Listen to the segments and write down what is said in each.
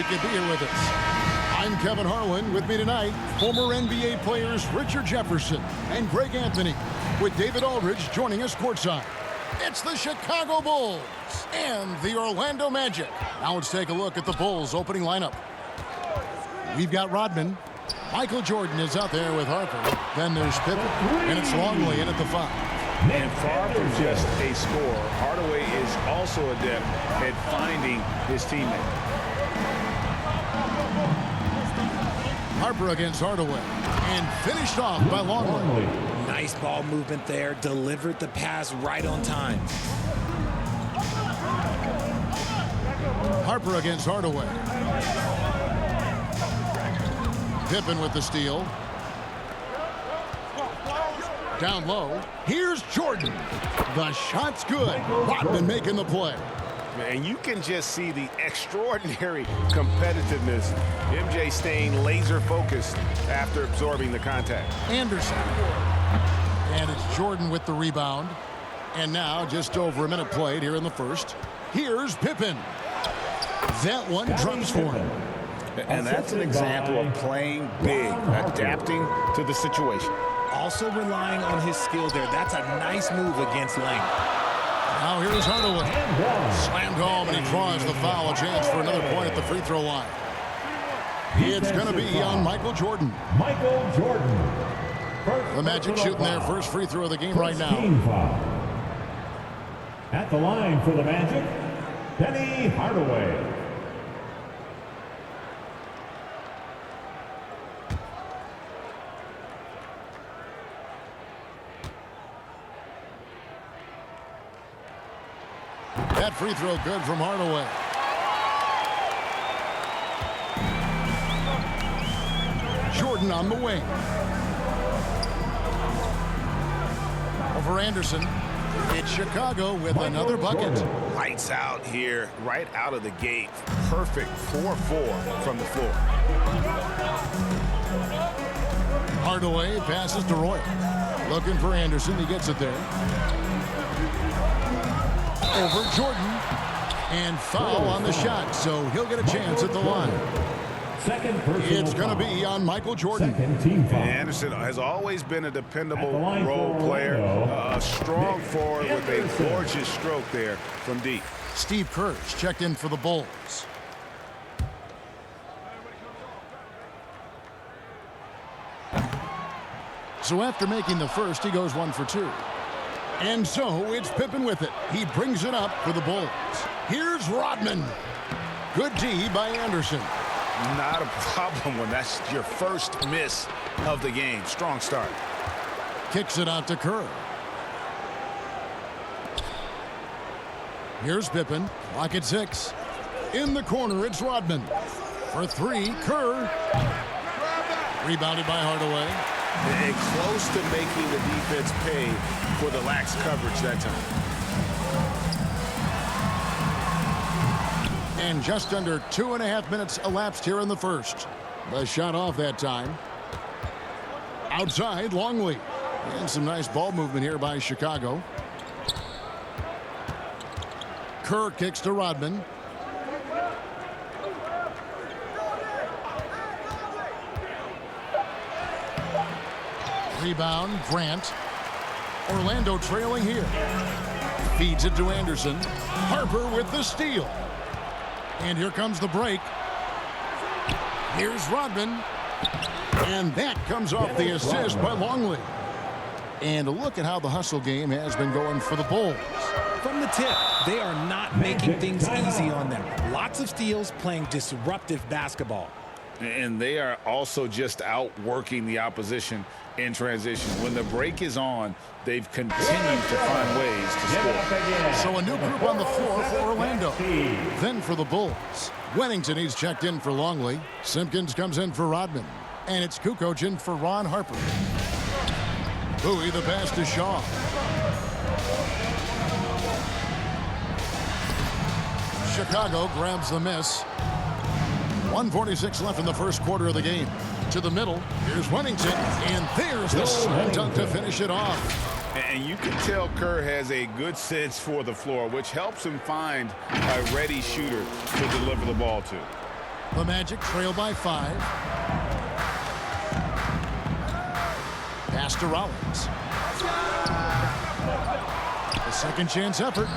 you could be here with us. I'm Kevin Harlan. With me tonight, former NBA players Richard Jefferson and Greg Anthony, with David Aldridge joining us courtside. It's the Chicago Bulls and the Orlando Magic. Now let's take a look at the Bulls' opening lineup. We've got Rodman. Michael Jordan is out there with Harper. Then there's Pippen, and it's Longley in at the 5. And far from just a scorer, Hardaway is also adept at finding his teammate. Harper against Hardaway, and finished off by Longley. Nice ball movement there, delivered the pass right on time. Harper against Hardaway. Pippen with the steal. Down low. Here's Jordan. The shot's good. Rodman making the play. And you can just see the extraordinary competitiveness. MJ staying laser focused after absorbing the contact. Anderson. And it's Jordan with the rebound. And now just over a minute played here in the first. Here's Pippen. That one drops for him. And that's an example of playing big, adapting to the situation. Also relying on his skill there. That's a nice move against length. Now here's Hardaway. Slammed home, and he draws the foul. A chance for another point at the free throw line. It's going to be on Michael Jordan. Michael Jordan. The Magic shooting their first free throw of the game right now. At the line for the Magic, Penny Hardaway. That free throw good from Hardaway. Jordan on the wing. Over Anderson. It's Chicago with another bucket. Lights out here, right out of the gate. Perfect 4-4 from the floor. Hardaway passes to Roy. Looking for Anderson. He gets it there. Over Jordan, and foul on the shot, so he'll get a chance at the line. It's going to be on Michael Jordan. Anderson has always been a dependable role player, a strong forward with a gorgeous stroke there from deep. Steve Kerr's checked in for the Bulls. So after making the first, he goes 1 for 2. And so it's Pippen with it. He brings it up for the Bulls. Here's Rodman. Good D by Anderson. Not a problem when that's your first miss of the game. Strong start. Kicks it out to Kerr. Here's Pippen. Clock at 6. In the corner, it's Rodman. For 3, Kerr. Rebounded by Hardaway. And close to making the defense pay for the lax coverage that time. And just under 2.5 minutes elapsed here in the first. The shot off that time. Outside, Longley. And some nice ball movement here by Chicago. Kerr kicks to Rodman. Rebound, Grant. Orlando trailing here. Feeds it to Anderson. Harper with the steal. And here comes the break. Here's Rodman. And that comes off the assist by Longley. And look at how the hustle game has been going for the Bulls. From the tip, they are not making things easy on them. Lots of steals, playing disruptive basketball. And they are also just outworking the opposition in transition. When the break is on, they've continued to find ways to score. So a new group on the floor for Orlando. Then for the Bulls. Wennington, he's checked in for Longley. Simpkins comes in for Rodman. And it's Kukoc in for Ron Harper. Bowie the pass to Shaw. Chicago grabs the miss. 1:46 left in the first quarter of the game. To the middle, here's Wennington, and there's the slam dunk to finish it off. And you can tell Kerr has a good sense for the floor, which helps him find a ready shooter to deliver the ball to. The Magic trail by 5. Pass to Rollins. A second chance effort.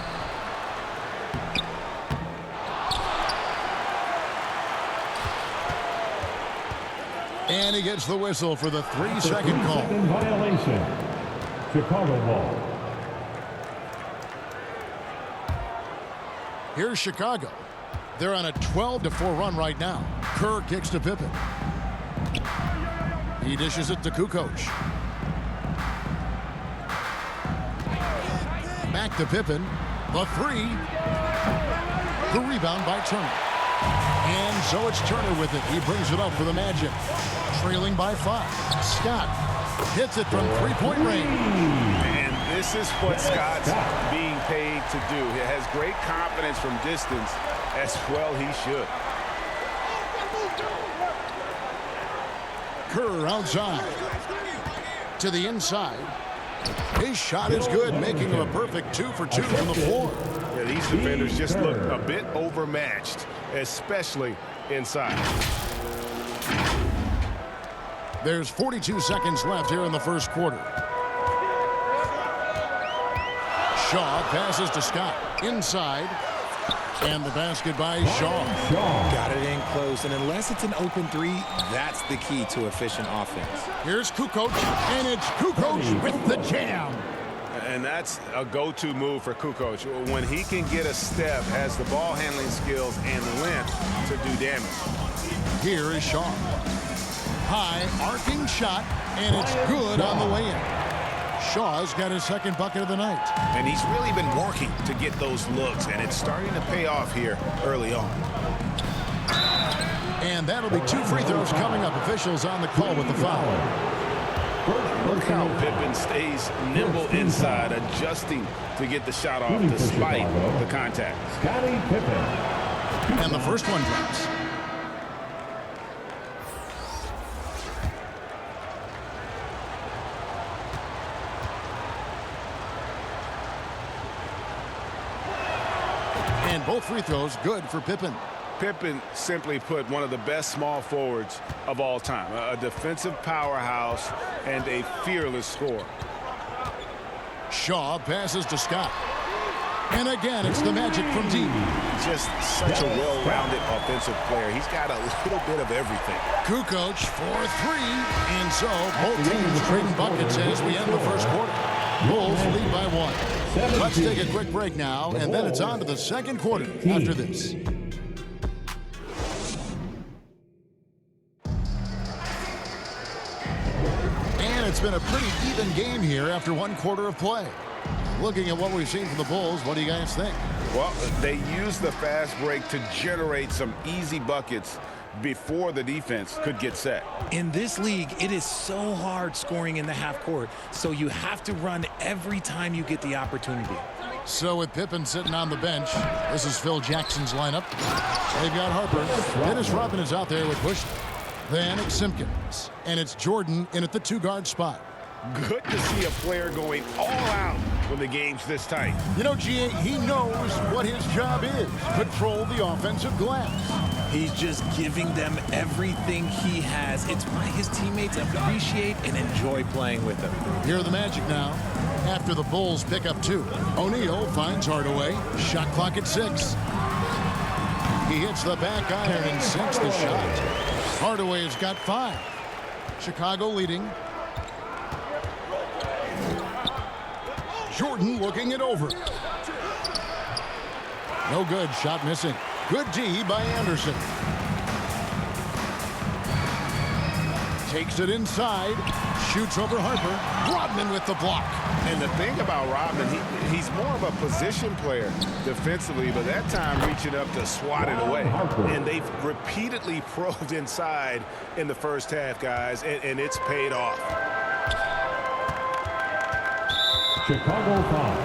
And he gets the whistle for the 3-second call. Second violation. Chicago ball. Here's Chicago. They're on a 12-4 run right now. Kerr kicks to Pippen. He dishes it to Kukoc. Back to Pippen. The 3. The rebound by Turner. And so it's Turner with it. He brings it up for the Magic. Trailing by 5. Scott hits it from three-point range. And this is what Scott's being paid to do. He has great confidence from distance, as well he should. Kerr outside. To the inside. His shot is good, making him a perfect 2 for 2 from the floor. Yeah, these defenders just look a bit overmatched, especially inside. There's 42 seconds left here in the first quarter. Shaw passes to Scott. Inside. And the basket by Shaw. Got it in close, and unless it's an open 3, that's the key to efficient offense. Here's Kukoc, and it's Kukoc with the jam. And that's a go-to move for Kukoc. When he can get a step, has the ball handling skills and length to do damage. Here is Shaw. High, arcing shot, and it's good on the way in. Shaw's got his second bucket of the night. And he's really been working to get those looks, and it's starting to pay off here early on. And that'll be 2 free throws coming up. Officials on the call with the foul. Look how Pippen stays nimble inside, adjusting to get the shot off despite the contact. Scottie Pippen. And the first one drops. And both free throws good for Pippen. Pippen, simply put, one of the best small forwards of all time. A defensive powerhouse and a fearless scorer. Shaw passes to Scott. And again, it's the Magic from deep. Just such a well-rounded offensive player. He's got a little bit of everything. Kukoc for 3. And so both teams trading buckets as we end the first quarter. Bulls lead by 1. Let's take a quick break now, and then it's on to the second quarter after this. And it's been a pretty even game here after 1 quarter of play. Looking at what we've seen from the Bulls, what do you guys think? Well, they used the fast break to generate some easy buckets before the defense could get set. In this league, it is so hard scoring in the half court, so you have to run every time you get the opportunity. So with Pippen sitting on the bench, this is Phil Jackson's lineup. They've got Harper. Dennis Rodman is out there with Bush. Then it's Simpkins. And it's Jordan in at the 2-guard spot. Good to see a player going all out when the game's this tight. You know, G.A., he knows what his job is. Control the offensive glass. He's just giving them everything he has. It's why his teammates appreciate and enjoy playing with him. Here are the Magic now. After the Bulls pick up 2. O'Neal finds Hardaway. Shot clock at 6. He hits the back iron and sinks the shot. Hardaway has got 5. Chicago leading. Jordan looking it over. No good. Shot missing. Good D by Anderson. Takes it inside. Shoots over Harper. Rodman with the block. And the thing about Rodman, he's more of a position player defensively, but that time reaching up to swat it away. And they've repeatedly probed inside in the first half, guys, and it's paid off. Chicago foul.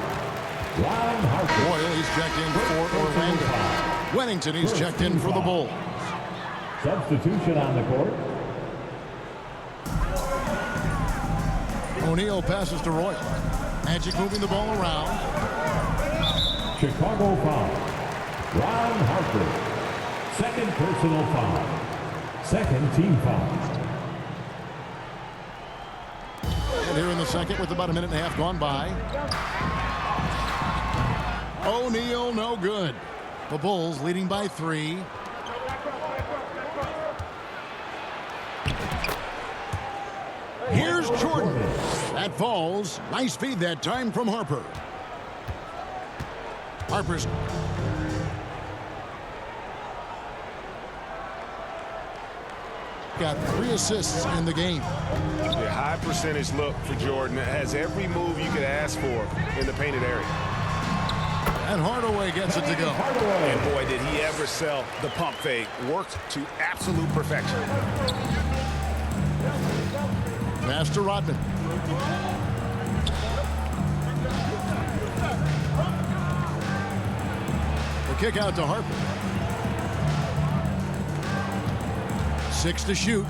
Ron Harper. Boyle, he's checked in for Orlando. Wennington, he's checked in for the Bulls. Substitution on the court. O'Neal passes to Royal. Magic moving the ball around. Chicago foul. Ron Harper. Second personal foul. Second team foul. And here in the second with about a minute and a half gone by. O'Neal, no good. The Bulls leading by 3. Here's Jordan. That falls. Nice feed that time from Harper. Harper's got 3 assists in the game. A high percentage look for Jordan. It has every move you could ask for in the painted area. And Hardaway gets it to go. And boy, did he ever sell the pump fake. Worked to absolute perfection. Pass to Rodman. The kick out to Harper. 6 to shoot.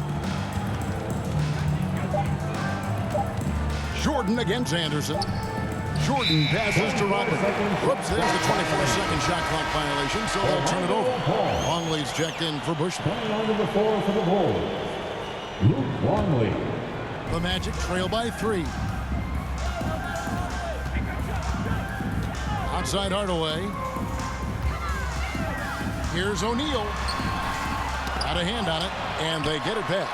Jordan against Anderson. Jordan passes to Rodman. Whoops, there's the 24-second shot clock violation, so they'll turn it over. Longley's checked in for Bushman. Coming on to the floor for the Bulls, Luke Longley. The Magic trail by 3. Outside Hardaway. Here's O'Neal. Got a hand on it, and they get it back.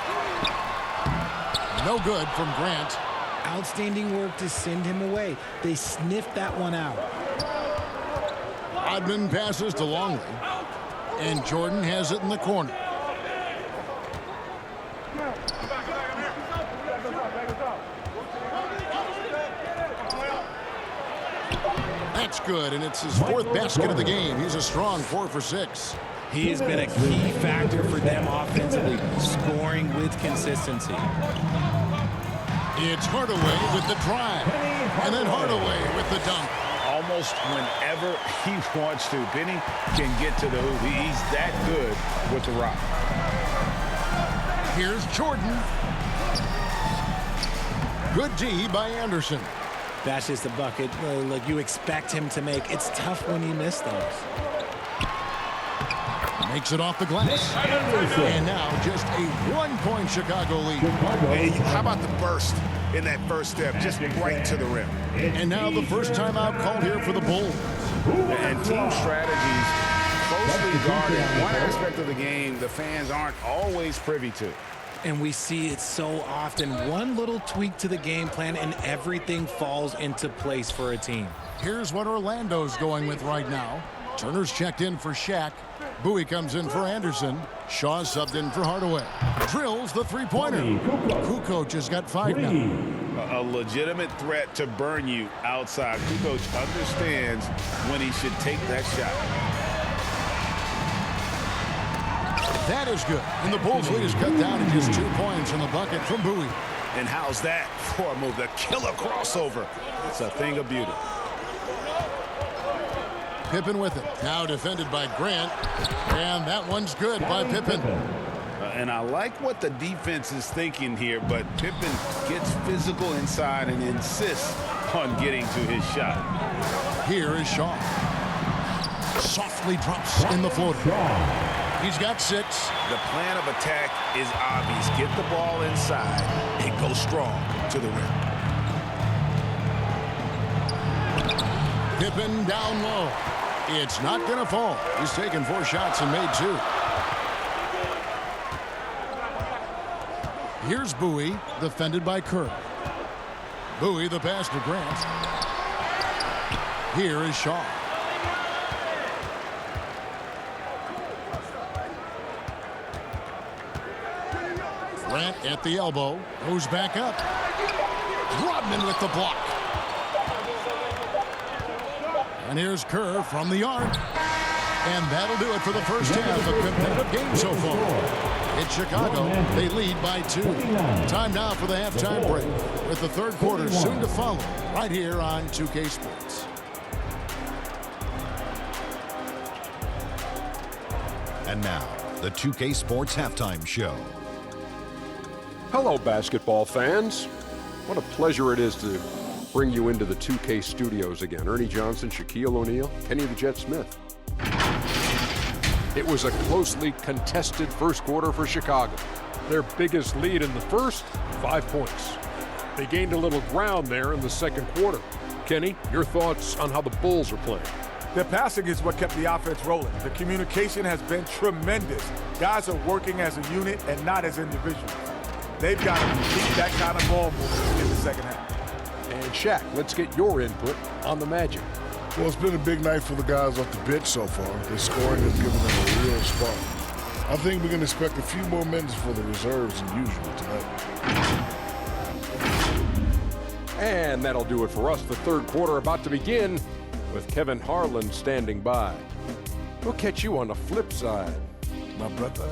No good from Grant. Outstanding work to send him away. They sniffed that one out. Rodman passes to Longley, and Jordan has it in the corner. That's good, and it's his 4th basket of the game. He's a strong 4 for 6. He has been a key factor for them offensively, scoring with consistency. It's Hardaway with the drive, and then Hardaway with the dunk. Almost whenever he wants to. Benny can get to the hoop. He's that good with the rock. Here's Jordan. Good D by Anderson. That's just a bucket like you expect him to make. It's tough when you miss those. Makes it off the glass. And now just a 1-point Chicago lead. Hey, how about the burst in that first step, just right to the rim. And now the first timeout called here for the Bulls. And team strategies closely guarded. One aspect of the game the fans aren't always privy to. And we see it so often. One little tweak to the game plan and everything falls into place for a team. Here's what Orlando's going with right now. Turner's checked in for Shaq. Bowie comes in for Anderson. Shaw subbed in for Hardaway. Drills the 3-pointer. Kukoc has got 5 now. A legitimate threat to burn you outside. Kukoc understands when he should take that shot. That is good. And the Bulls lead is cut down to just 2 points in the bucket from Bowie. And how's that for a move? The killer crossover. It's a thing of beauty. Pippen with it. Now defended by Grant. And that one's good by Pippen. And I like what the defense is thinking here, but Pippen gets physical inside and insists on getting to his shot. Here is Shaw. Softly drops in the floater. He's got 6. The plan of attack is obvious. Get the ball inside and go strong to the rim. Pippen down low. It's not going to fall. He's taken 4 shots and made 2. Here's Bowie, defended by Kerr. Bowie, the pass to Grant. Here is Shaw. Grant at the elbow. Goes back up. Rodman with the block. And here's Kerr from the arc. And that'll do it for the first half of competitive game so far. It's Chicago. They lead by 2. Time now for the halftime break, with the third quarter soon to follow, right here on 2K Sports. And now, the 2K Sports Halftime Show. Hello, basketball fans. What a pleasure it is to bring you into the 2K studios again. Ernie Johnson, Shaquille O'Neal, Kenny the Jet Smith. It was a closely contested first quarter for Chicago. Their biggest lead in the first, 5 points. They gained a little ground there in the second quarter. Kenny, your thoughts on how the Bulls are playing? Their passing is what kept the offense rolling. The communication has been tremendous. Guys are working as a unit and not as individuals. They've got to keep that kind of ball movement in the second half. And Shaq, let's get your input on the Magic. Well, it's been a big night for the guys off the bench so far. The scoring has given them a real spark. I think we can expect a few more minutes for the reserves than usual tonight. And that'll do it for us. The third quarter about to begin with Kevin Harlan standing by. We'll catch you on the flip side, my brother.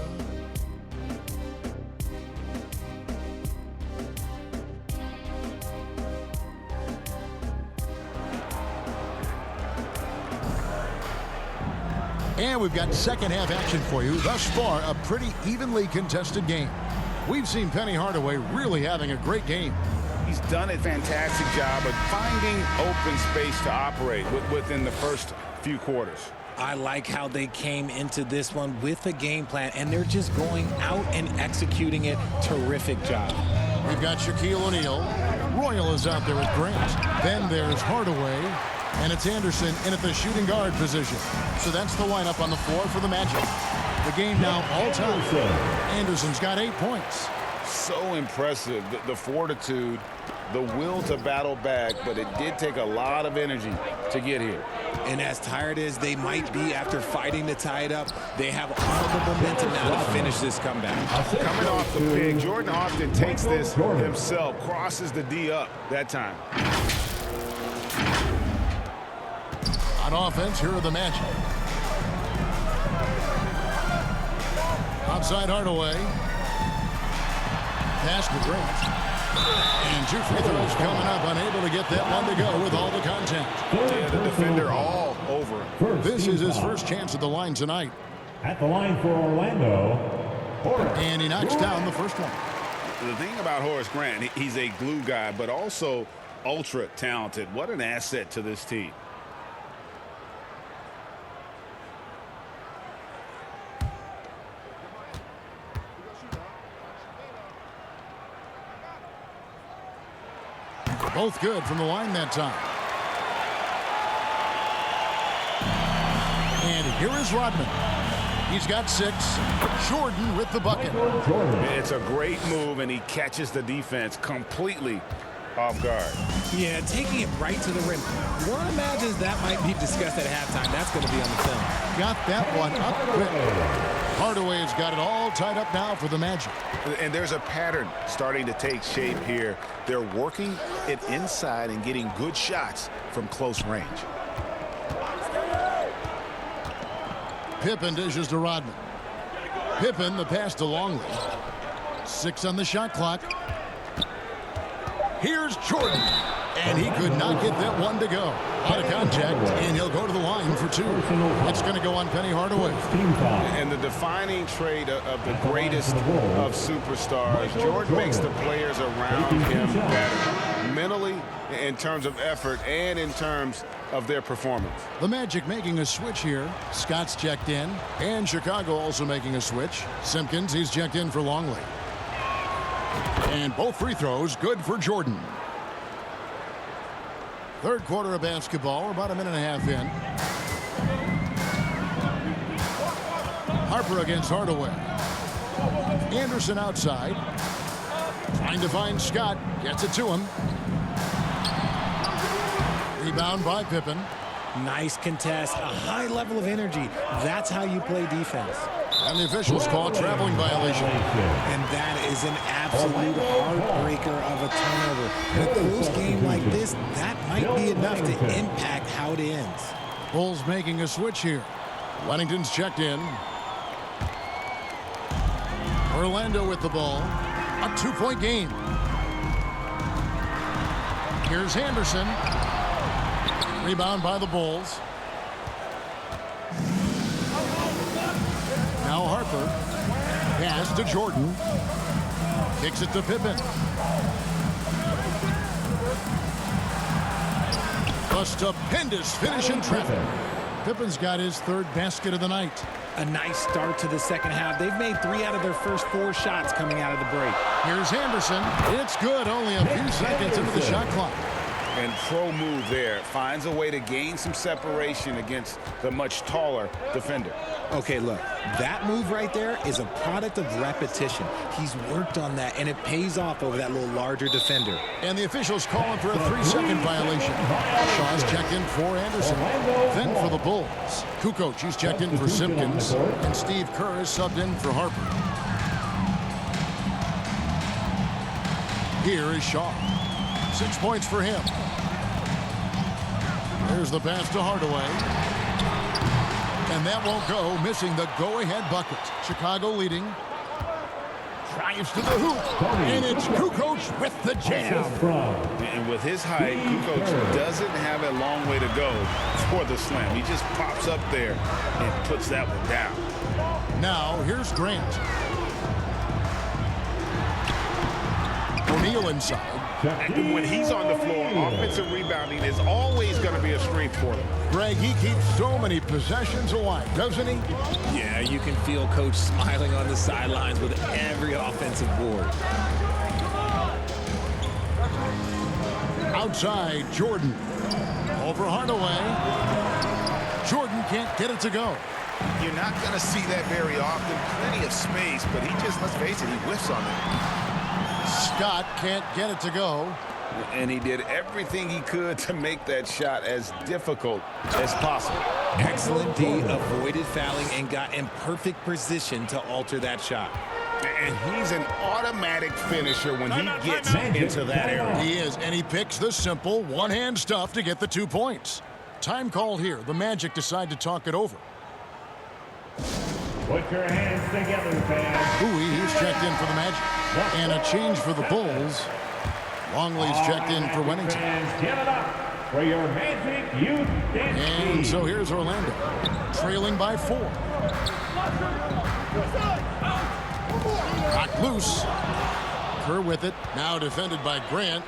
And we've got second half action for you. Thus far, a pretty evenly contested game. We've seen Penny Hardaway really having a great game. He's done a fantastic job of finding open space to operate within the first few quarters. I like how they came into this one with a game plan, and they're just going out and executing it. Terrific job. We've got Shaquille O'Neal. Royal is out there with Grant. Then there's Hardaway. And it's Anderson in at the shooting guard position. So that's the lineup on the floor for the Magic. The game now all time. Anderson's got 8 points. So impressive, the fortitude, the will to battle back, but it did take a lot of energy to get here. And as tired as they might be after fighting to tie it up, they have all the momentum now to finish this comeback. Coming off the pick, Jordan often takes this himself, crosses the D up that time. On offense, here are the Magic. Outside Hardaway. Pass to Grant. And 2 free throws coming up, unable to get that one to go with all the contact. Yeah, the defender all over him. This is his first chance at the line tonight. At the line for Orlando, Horace. And he knocks down the first one. The thing about Horace Grant, he's a glue guy, but also ultra talented. What an asset to this team. Both good from the line that time. And here is Rodman. He's got 6. Jordan with the bucket. It's a great move, and he catches the defense completely off guard. Yeah, taking it right to the rim. One imagines that might be discussed at halftime. That's going to be on the film. Got that one up quick. Hardaway's got it all tied up now for the Magic. And there's a pattern starting to take shape here. They're working it inside and getting good shots from close range. Pippen dishes to Rodman. Pippen, the pass to Longley. 6 on the shot clock. Here's Jordan. And he could not get that one to go. Out of contact, and he'll go to the line for 2. It's going to go on Penny Hardaway. And the defining trait of the greatest of superstars, Jordan makes the players around him better. Mentally, in terms of effort, and in terms of their performance. The Magic making a switch here. Scott's checked in, and Chicago also making a switch. Simpkins, he's checked in for Longley. And both free throws good for Jordan. Third quarter of basketball. We're about a minute and a half in. Harper against Hardaway. Anderson outside. Trying to find Scott. Gets it to him. Rebound by Pippen. Nice contest. A high level of energy. That's how you play defense. And the officials call traveling violation. And that is an absolute heartbreaker of a turnover. In a close game like this, that might be enough to impact how it ends. Bulls making a switch here. Weddington's checked in. Orlando with the ball. A 2-point game. Here's Anderson. Rebound by the Bulls. Now Harper. Pass to Jordan. Kicks it to Pippen. A stupendous finish in traffic. Pippen's got his third basket of the night. A nice start to the second half. They've made 3 out of their first 4 shots coming out of the break. Here's Anderson. It's good. Only a few seconds into the shot clock. And pro move there. Finds a way to gain some separation against the much taller defender. Okay, look, that move right there is a product of repetition. He's worked on that, and it pays off over that little larger defender. And the officials calling for a 3-second violation. Shaw's checked in for Anderson. Then for the Bulls. Kukoc, he's checked in for Simpkins. And Steve Kerr is subbed in for Harper. Here is Shaw. 6 points for him. There's the pass to Hardaway. And that won't go, missing the go-ahead bucket. Chicago leading. Drives to the hoop. And it's Kukoc with the jam. And with his height, Kukoc doesn't have a long way to go for the slam. He just pops up there and puts that one down. Now, here's Grant. O'Neal inside. And when he's on the floor, offensive rebounding is always going to be a strength for him. Greg, he keeps so many possessions alive, doesn't he? Yeah, you can feel Coach smiling on the sidelines with every offensive board. Outside, Jordan. Over Hardaway. Jordan can't get it to go. You're not going to see that very often. Plenty of space, but he just, let's face it, he whiffs on it. Scott can't get it to go. And he did everything he could to make that shot as difficult as possible. Excellent D, avoided fouling and got in perfect position to alter that shot. And he's an automatic finisher when he gets into that area. He is, and he picks the simple one-hand stuff to get the 2 points. Time called here. The Magic decide to talk it over. Put your hands together, fans. Bowie, he's checked in for the Magic. And a change for the Bulls. Longley's checked in for Wennington. Give it up for your Magic Youth Dance And Team. so here's Orlando, trailing by 4. Knocked loose. Kerr with it, now defended by Grant.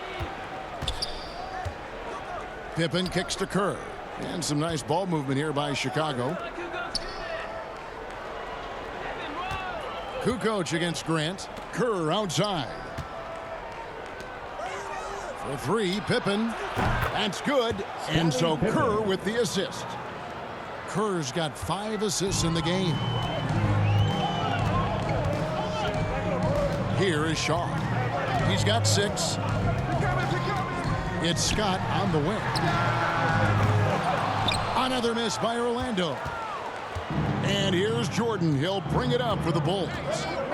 Pippen kicks to Kerr. And some nice ball movement here by Chicago. Kukoc against Grant. Kerr outside. For 3, Pippen. That's good. And so Kerr with the assist. Kerr's got 5 assists in the game. Here is Shaw. He's got 6. It's Scott on the wing. Another miss by Orlando. And here's Jordan. He'll bring it up for the Bulls.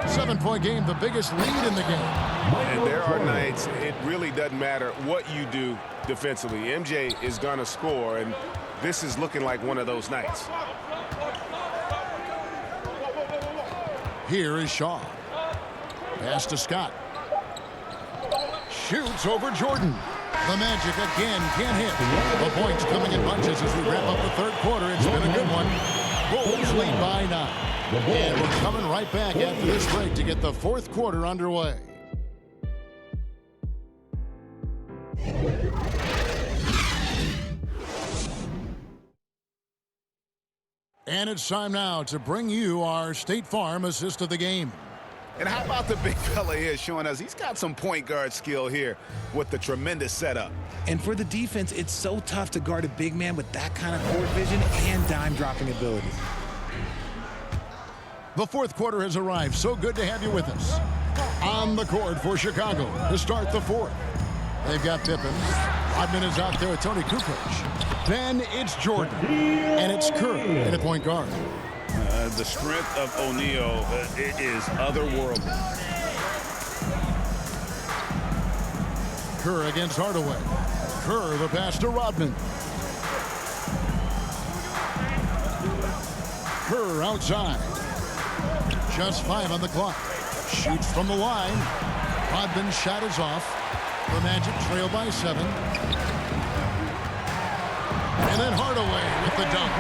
7-point game, the biggest lead in the game. And there are nights it really doesn't matter what you do defensively. MJ is going to score, and this is looking like one of those nights. Here is Shaw. Pass to Scott. Shoots over Jordan. The Magic again can't hit. The points coming in bunches as we wrap up the third quarter. It's been a good one. Bulls lead by 9. And we're coming right back after this break to get the fourth quarter underway. And it's time now to bring you our State Farm assist of the game. And how about the big fella here showing us he's got some point guard skill here with the tremendous setup. And for the defense, it's so tough to guard a big man with that kind of court vision and dime dropping ability. The fourth quarter has arrived. So good to have you with us. On the court for Chicago to start the fourth. They've got Pippen. Rodman is out there with Tony Kukoc. Then it's Jordan. And it's Kerr at a point guard. The strength of O'Neal it is otherworldly. Kerr against Hardaway. Kerr, the pass to Rodman. Kerr outside. Just 5 on the clock. Shoots from the line. Rodman's shot is off. The Magic trail by 7. And then Hardaway with the dunk.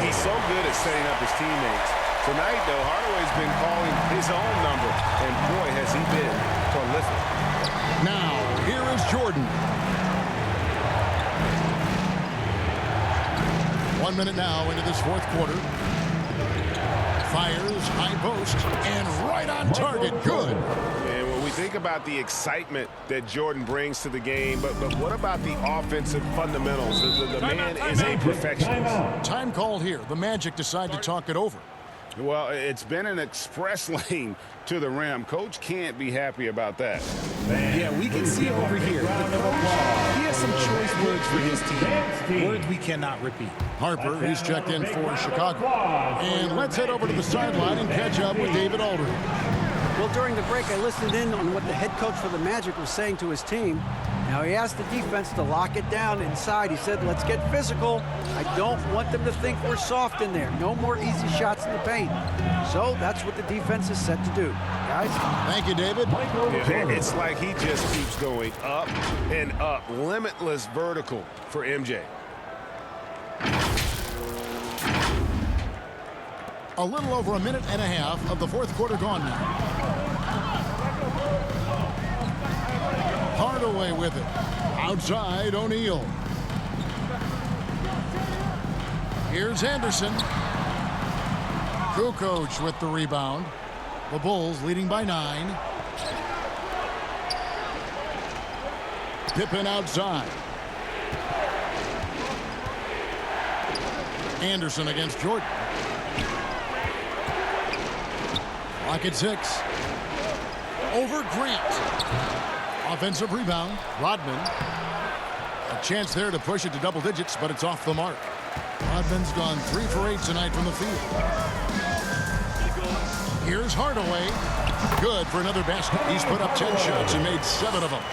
He's so good at setting up his teammates. Tonight, though, Hardaway's been calling his own number, and boy, has he been prolific. Now, here is Jordan. 1 minute now into this fourth quarter. Fires, high post, and right on target. Good. And when we think about the excitement that Jordan brings to the game, but what about the offensive fundamentals? The man is a perfectionist. Time called here. The Magic decide to talk it over. Well, it's been an express lane to the rim. Coach can't be happy about that. Yeah, we can see over here. The coach, he has some choice words for his team. Words we cannot repeat. Harper, he's checked in for Chicago. And let's head over to the sideline and catch up with David Aldridge. Well, during the break, I listened in on what the head coach for the Magic was saying to his team. Now, he asked the defense to lock it down inside. He said, let's get physical. I don't want them to think we're soft in there. No more easy shots in the paint. So that's what the defense is set to do. Guys? Thank you, David. Yeah, it's like he just keeps going up and up. Limitless vertical for MJ. A little over a minute and a half of the fourth quarter gone now. Hardaway with it. Outside, O'Neal. Here's Anderson. Kukoc with the rebound. The Bulls leading by 9. Pippen outside. Anderson against Jordan. Clock at 6. Over Grant. Offensive rebound. Rodman. A chance there to push it to double digits, but it's off the mark. Rodman's gone 3 for 8 tonight from the field. Here's Hardaway. Good for another basket. He's put up 10 shots and made 7 of them.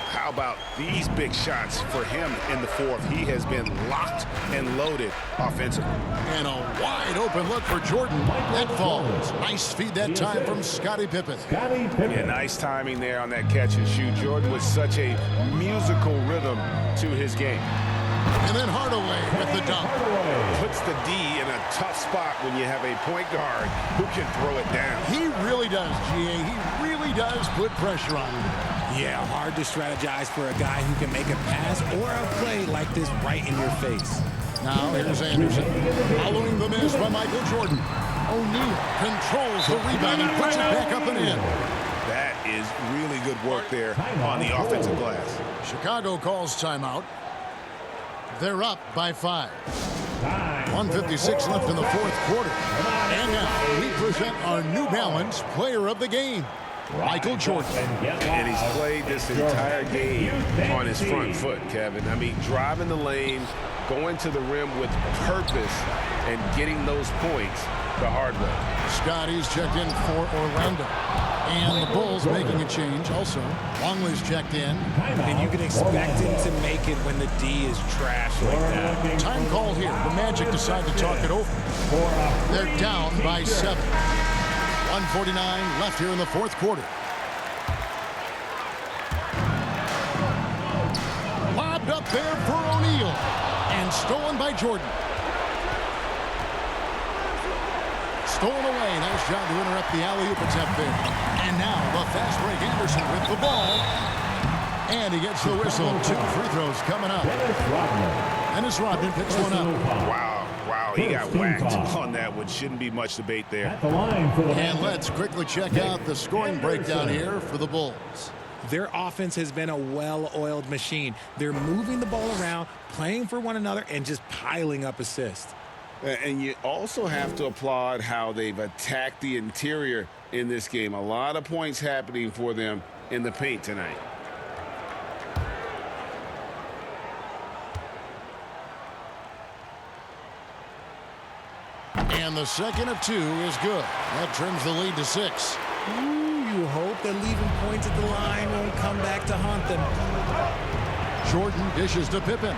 How about these big shots for him in the fourth? He has been locked and loaded offensively. And a wide open look for Jordan. That falls. Nice feed that time from Scottie Pippen. Yeah, nice timing there on that catch and shoot. Jordan with such a musical rhythm to his game. And then Hardaway with the dunk. Puts the D in a tough spot when you have a point guard who can throw it down. He really does, G.A. He really does put pressure on him. Yeah, hard to strategize for a guy who can make a pass or a play like this right in your face. Now here's Anderson. Following the miss by Michael Jordan. O'Neal controls the rebound and puts it back up and in. That is really good work there on the offensive glass. Chicago calls timeout. They're up by 5. 1:56 left in the fourth quarter. And now we present our New Balance Player of the Game, Michael Jordan. And he's played this entire game on his front foot, Kevin. I mean, driving the lane, going to the rim with purpose, and getting those points the hard way. Scotty's checked in for Orlando. And the Bulls making a change also. Longley's checked in. And you can expect him to make it when the D is trash like that. Time called here. The Magic decide to talk it over. They're down by 7. 1:49 left here in the fourth quarter. Lobbed up there for O'Neal. And stolen by Jordan. Stolen away. Nice job to interrupt the alley-oop attempt there. And now the fast break Anderson with the ball. And he gets the whistle. 2 free throws coming up. Dennis Rodman picks one up. Wow, he got whacked on that one. Shouldn't be much debate there. And let's quickly check out the scoring breakdown here for the Bulls. Their offense has been a well-oiled machine. They're moving the ball around, playing for one another, and just piling up assists. And you also have to applaud how they've attacked the interior in this game. A lot of points happening for them in the paint tonight. And the second of 2 is good. That trims the lead to 6. You hope that leaving points at the line won't come back to haunt them. Jordan dishes to Pippen.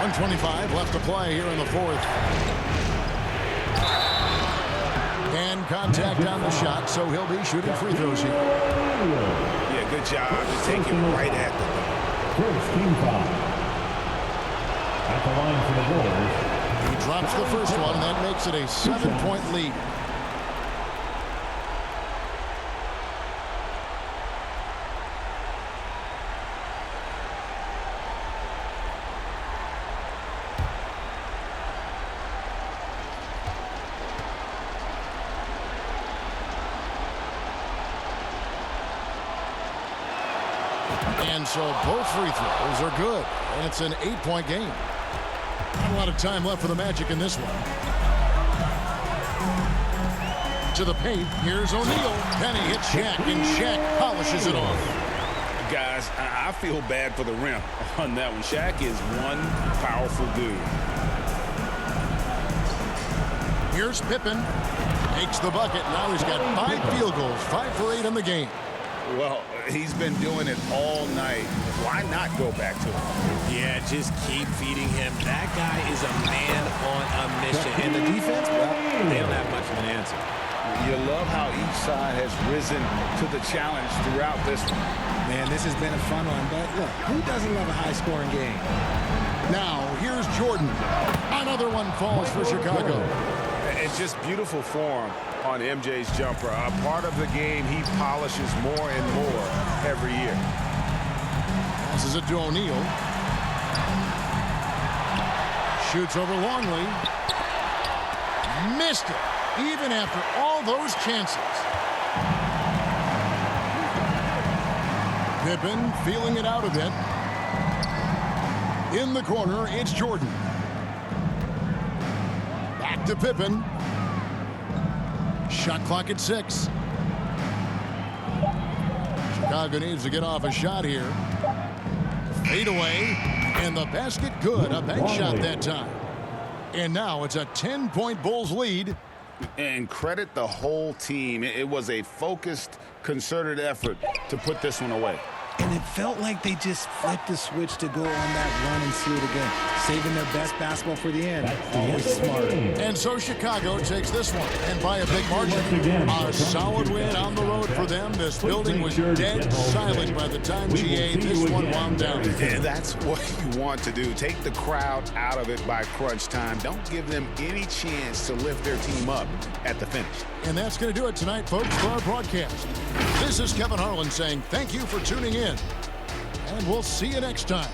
1:25 left to play here in the fourth. And contact on the shot, so he'll be shooting free throws here. Yeah, good job to take it right at the rim. First team foul. At the line for the Bulls. He drops the first one, and that makes it a 7-point lead. And so both free throws are good. And it's an 8-point game. Not a lot of time left for the Magic in this one. To the paint, here's O'Neal. Penny hits Shaq, and Shaq polishes it off. Guys, I feel bad for the rim on that one. Shaq is one powerful dude. Here's Pippen. Takes the bucket. Now he's got 5 field goals, 5 for 8 in the game. Well, he's been doing it all night. Why not go back to him? Yeah, just keep feeding him. That guy is a man on a mission. And the defense, well, they don't have much of an answer. You love how each side has risen to the challenge throughout this one. Man, this has been a fun one, but look, who doesn't love a high-scoring game? Now, here's Jordan. Another one falls for Chicago. It's just beautiful form on MJ's jumper. A part of the game he polishes more and more every year. Passes it to O'Neal. Shoots over Longley. Missed it, even after all those chances. Pippen feeling it out a bit. In the corner, it's Jordan. Back to Pippen. Shot clock at 6. Chicago needs to get off a shot here. Fade away, and the basket good. A bank shot that time. And now it's a 10-point Bulls lead. And credit the whole team. It was a focused, concerted effort to put this one away. And it felt like they just flipped the switch to go on that run and seal it again. Saving their best basketball for the end. Always smart. And so Chicago takes this one, and by a big margin. A solid win on the road for them. This building was dead silent by the time GA this one wound down. And that's what you want to do. Take the crowd out of it by crunch time. Don't give them any chance to lift their team up at the finish. And that's going to do it tonight, folks, for our broadcast. This is Kevin Harlan saying thank you for tuning in. And we'll see you next time.